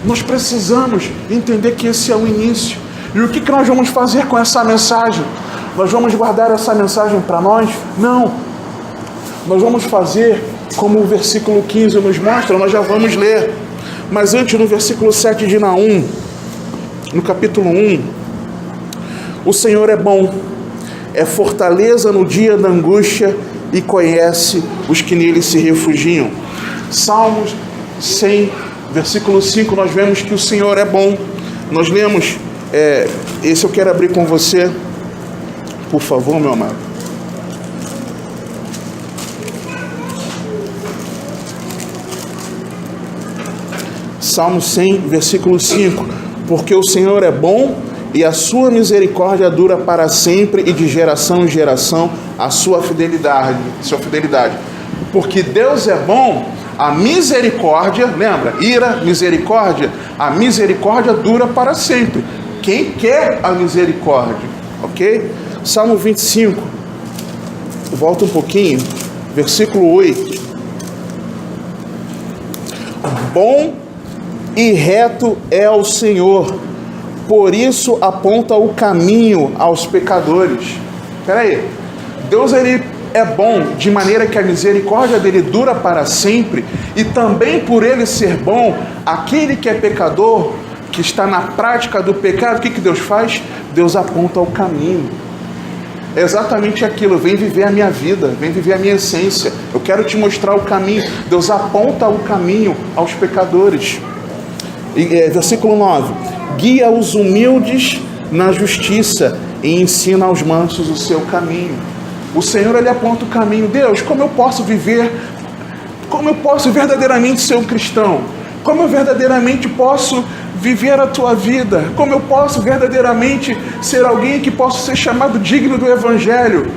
Nós precisamos entender que esse é o início. E o que nós vamos fazer com essa mensagem? Nós vamos guardar essa mensagem para nós? Não. Nós vamos fazer como o versículo 15 nos mostra, nós já vamos ler. Mas antes, no versículo 7 de Naum, no capítulo 1, o Senhor é bom, é fortaleza no dia da angústia e conhece os que nele se refugiam. Salmos 100, versículo 5, nós vemos que o Senhor é bom. Nós lemos, esse eu quero abrir com você, por favor, meu amado. Salmo 100, versículo 5. Porque o Senhor é bom e a sua misericórdia dura para sempre, e de geração em geração a sua fidelidade. Porque Deus é bom, a misericórdia, lembra? Ira, misericórdia. A misericórdia dura para sempre. Quem quer a misericórdia? Ok? Salmo 25. Volta um pouquinho. Versículo 8. Bom e reto é o Senhor, por isso aponta o caminho aos pecadores. Espera aí, Deus ele é bom de maneira que a misericórdia dele dura para sempre, e também por ele ser bom, aquele que é pecador, que está na prática do pecado, o que Deus faz? Deus aponta o caminho. É exatamente aquilo, vem viver a minha vida, vem viver a minha essência, eu quero te mostrar o caminho. Deus aponta o caminho aos pecadores. Versículo 9, guia os humildes na justiça e ensina aos mansos o seu caminho. O Senhor ele aponta o caminho. Deus, como eu posso verdadeiramente ser um cristão? Como eu verdadeiramente posso viver a tua vida? Como eu posso verdadeiramente ser alguém que possa ser chamado digno do Evangelho?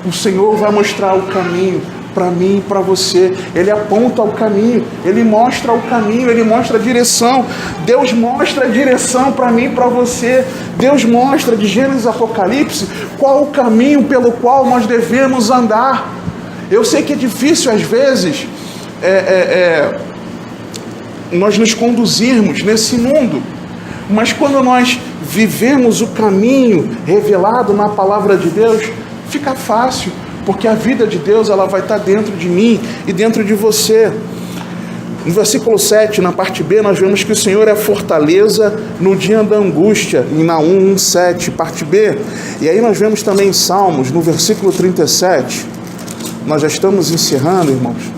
O Senhor vai mostrar o caminho para mim e para você. Ele aponta o caminho, ele mostra o caminho, ele mostra a direção. Deus mostra a direção para mim e para você. Deus mostra de Gênesis a Apocalipse qual o caminho pelo qual nós devemos andar. Eu sei que é difícil às vezes nós nos conduzirmos nesse mundo, mas quando nós vivemos o caminho revelado na palavra de Deus, fica fácil, porque a vida de Deus ela vai estar dentro de mim e dentro de você. No versículo 7, na parte B, nós vemos que o Senhor é fortaleza no dia da angústia, em Naum 1:7, parte B. E aí nós vemos também em Salmos, no versículo 37, nós já estamos encerrando, irmãos.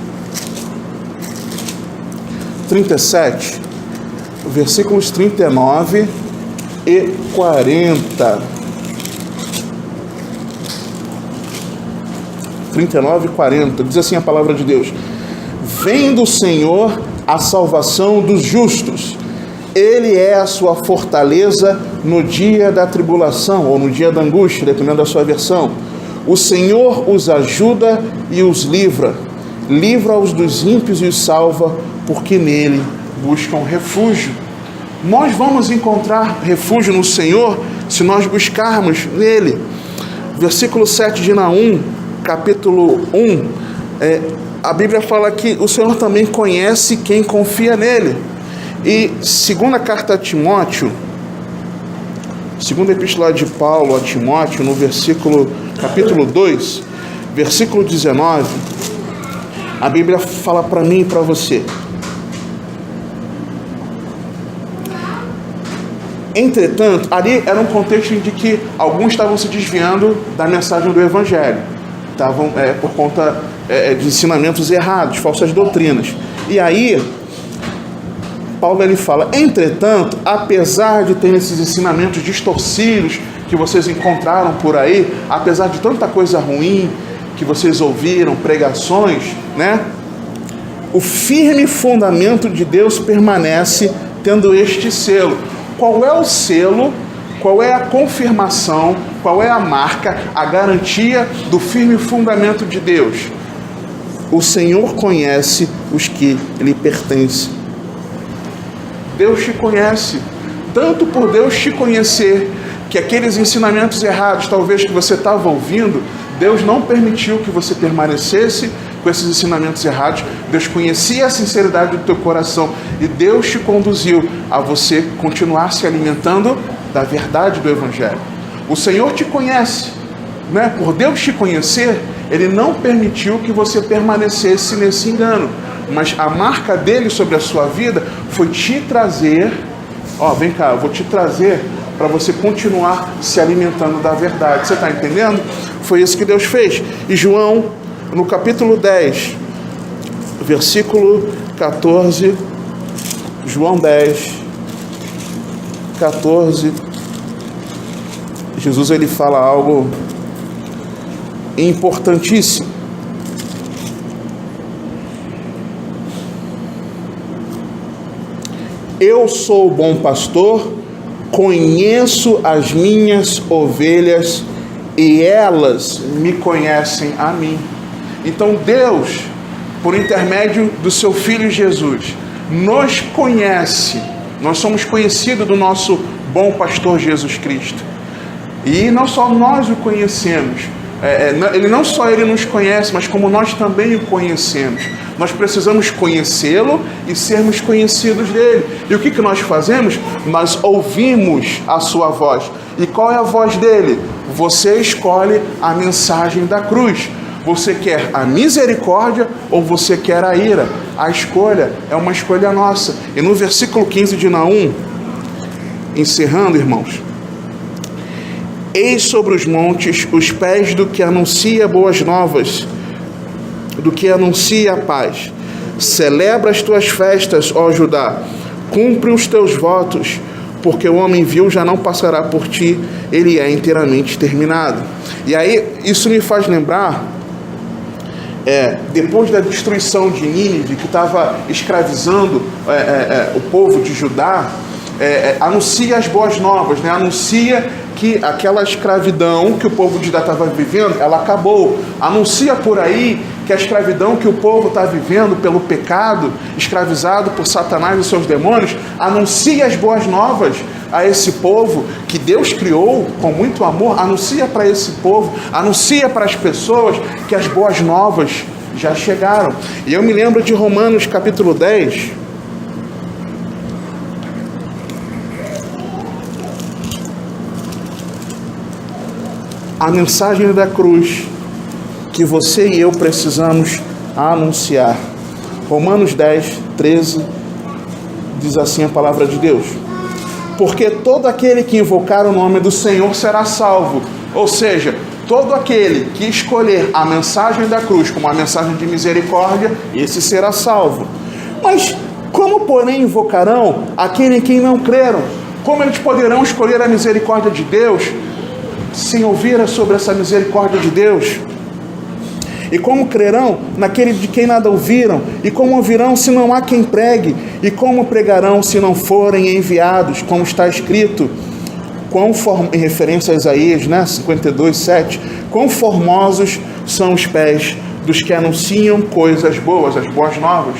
37, versículos 39 e 40. 39 e 40, diz assim a palavra de Deus: vem do Senhor a salvação dos justos, Ele é a sua fortaleza no dia da tribulação, ou no dia da angústia, dependendo da sua versão. O Senhor os ajuda e os livra-os dos ímpios e os salva, porque nele buscam refúgio. Nós vamos encontrar refúgio no Senhor se nós buscarmos nele. Versículo 7 de Naum, capítulo 1, a Bíblia fala que o Senhor também conhece quem confia nele. E segunda carta a Timóteo, Segunda epístola de Paulo a Timóteo, no capítulo 2, versículo 19, a Bíblia fala para mim e para você: entretanto, ali era um contexto de que alguns estavam se desviando da mensagem do Evangelho, estavam por conta de ensinamentos errados, falsas doutrinas. E aí, Paulo ele fala: entretanto, apesar de ter esses ensinamentos distorcidos que vocês encontraram por aí, apesar de tanta coisa ruim que vocês ouviram, pregações, né? O firme fundamento de Deus permanece tendo este selo. Qual é o selo? Qual é a confirmação? Qual é a marca, a garantia do firme fundamento de Deus? O Senhor conhece os que lhe pertencem. Deus te conhece. Tanto por Deus te conhecer, que aqueles ensinamentos errados, talvez que você estava ouvindo, Deus não permitiu que você permanecesse com esses ensinamentos errados. Deus conhecia a sinceridade do teu coração e Deus te conduziu a você continuar se alimentando da verdade do Evangelho. O Senhor te conhece, né? Por Deus te conhecer, Ele não permitiu que você permanecesse nesse engano, mas a marca dele sobre a sua vida foi te trazer, vem cá, eu vou te trazer para você continuar se alimentando da verdade. Você está entendendo? Foi isso que Deus fez. E João, no capítulo 10, versículo 14, João 10, 14, Jesus ele fala algo importantíssimo. Eu sou o bom pastor, conheço as minhas ovelhas e elas me conhecem a mim. Então Deus, por intermédio do seu Filho Jesus, nos conhece. Nós somos conhecidos do nosso bom pastor Jesus Cristo. E não só nós o conhecemos, ele não só ele nos conhece, mas como nós também o conhecemos. Nós precisamos conhecê-lo e sermos conhecidos dele. E o que nós fazemos? Nós ouvimos a sua voz. E qual é a voz dele? Você escolhe a mensagem da cruz. Você quer a misericórdia ou você quer a ira? A escolha é uma escolha nossa. E no versículo 15 de Naum, encerrando, irmãos: eis sobre os montes os pés do que anuncia boas novas, do que anuncia a paz. Celebra as tuas festas, ó Judá, cumpre os teus votos, porque o homem vil já não passará por ti, ele é inteiramente terminado. E aí, isso me faz lembrar, depois da destruição de Nínive, que estava escravizando o povo de Judá, anuncia as boas novas, né? Anuncia que aquela escravidão que o povo de Judá estava vivendo, ela acabou. Anuncia por aí que a escravidão que o povo está vivendo pelo pecado, escravizado por Satanás e seus demônios, anuncia as boas novas a esse povo que Deus criou com muito amor. Anuncia para esse povo, anuncia para as pessoas que as boas novas já chegaram. E eu me lembro de Romanos capítulo 10, a mensagem da cruz que você e eu precisamos anunciar. Romanos 10, 13, diz assim a palavra de Deus: porque todo aquele que invocar o nome do Senhor será salvo. Ou seja, todo aquele que escolher a mensagem da cruz como a mensagem de misericórdia, esse será salvo. Mas como, porém, invocarão aquele em quem não creram? Como eles poderão escolher a misericórdia de Deus sem ouvir sobre essa misericórdia de Deus? E como crerão naquele de quem nada ouviram? E como ouvirão se não há quem pregue? E como pregarão se não forem enviados? Como está escrito, em referência a Isaías, 52, 7, quão formosos são os pés dos que anunciam coisas boas, as boas novas.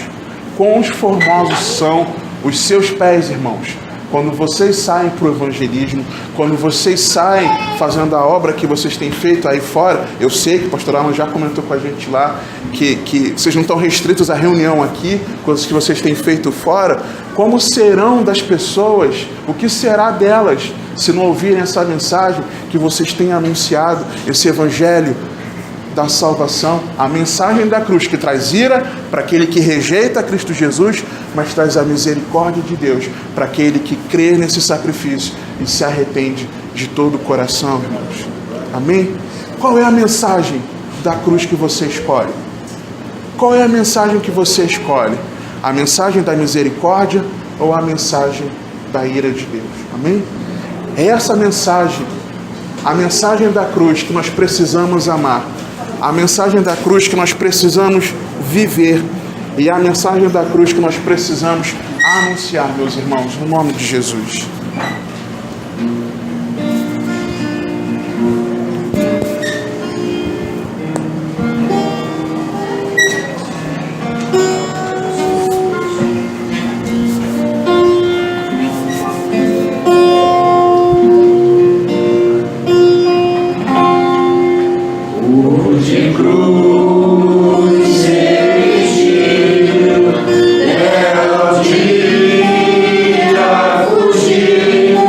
Quão formosos são os seus pés, irmãos, quando vocês saem para o evangelismo, quando vocês saem fazendo a obra que vocês têm feito aí fora, eu sei que o pastor Alan já comentou com a gente lá, que vocês não estão restritos à reunião aqui, coisas que vocês têm feito fora, como serão das pessoas, o que será delas, se não ouvirem essa mensagem que vocês têm anunciado, esse evangelho da salvação, a mensagem da cruz que traz ira para aquele que rejeita Cristo Jesus, mas traz a misericórdia de Deus para aquele que crê nesse sacrifício e se arrepende de todo o coração, irmãos. Amém? Qual é a mensagem da cruz que você escolhe? Qual é a mensagem que você escolhe? A mensagem da misericórdia ou a mensagem da ira de Deus? Amém? É essa mensagem, a mensagem da cruz que nós precisamos amar, a mensagem da cruz que nós precisamos viver e a mensagem da cruz que nós precisamos anunciar, meus irmãos, no nome de Jesus. Fugir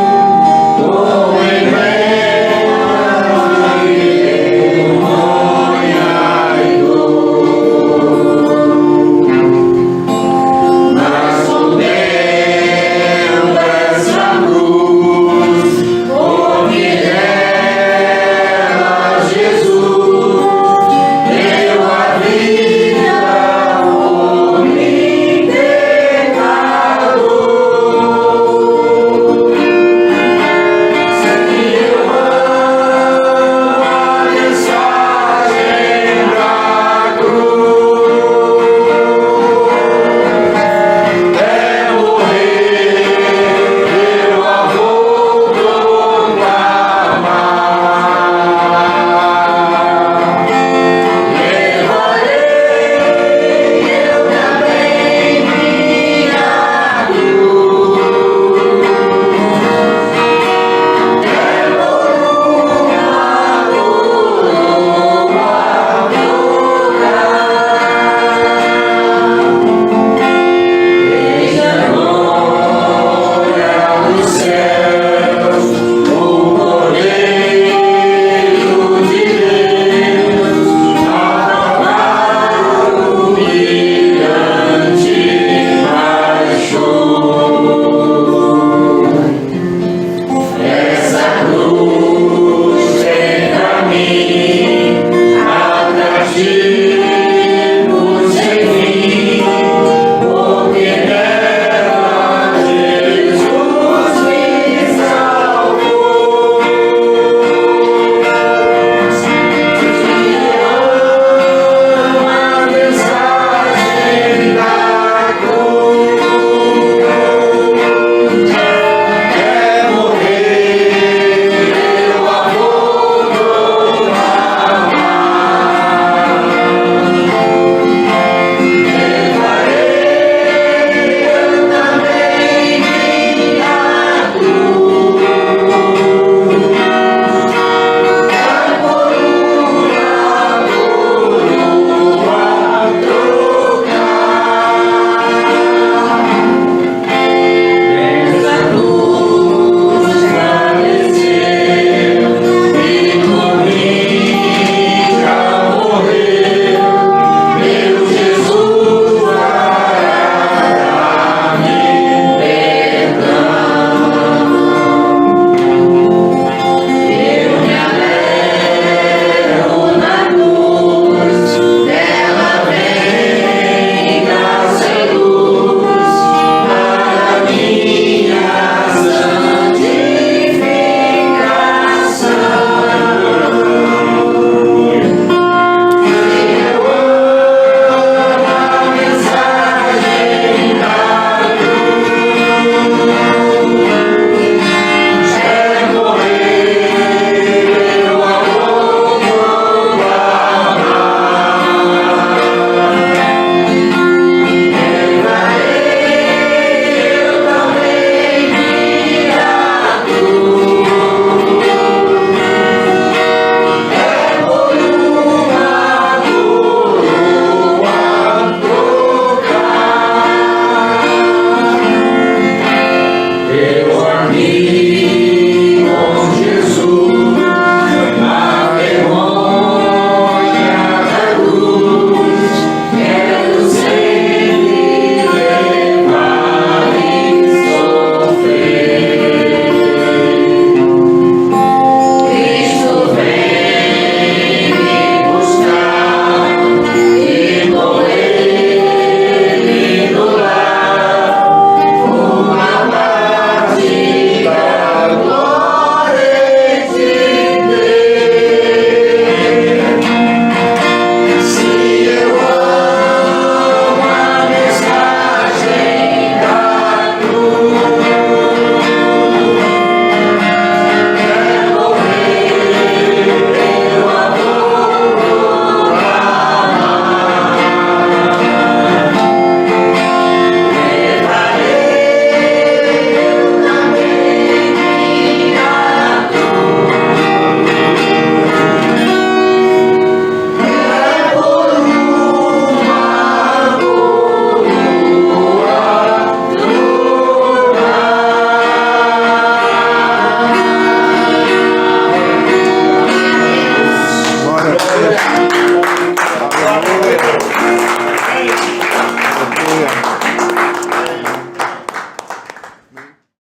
mim.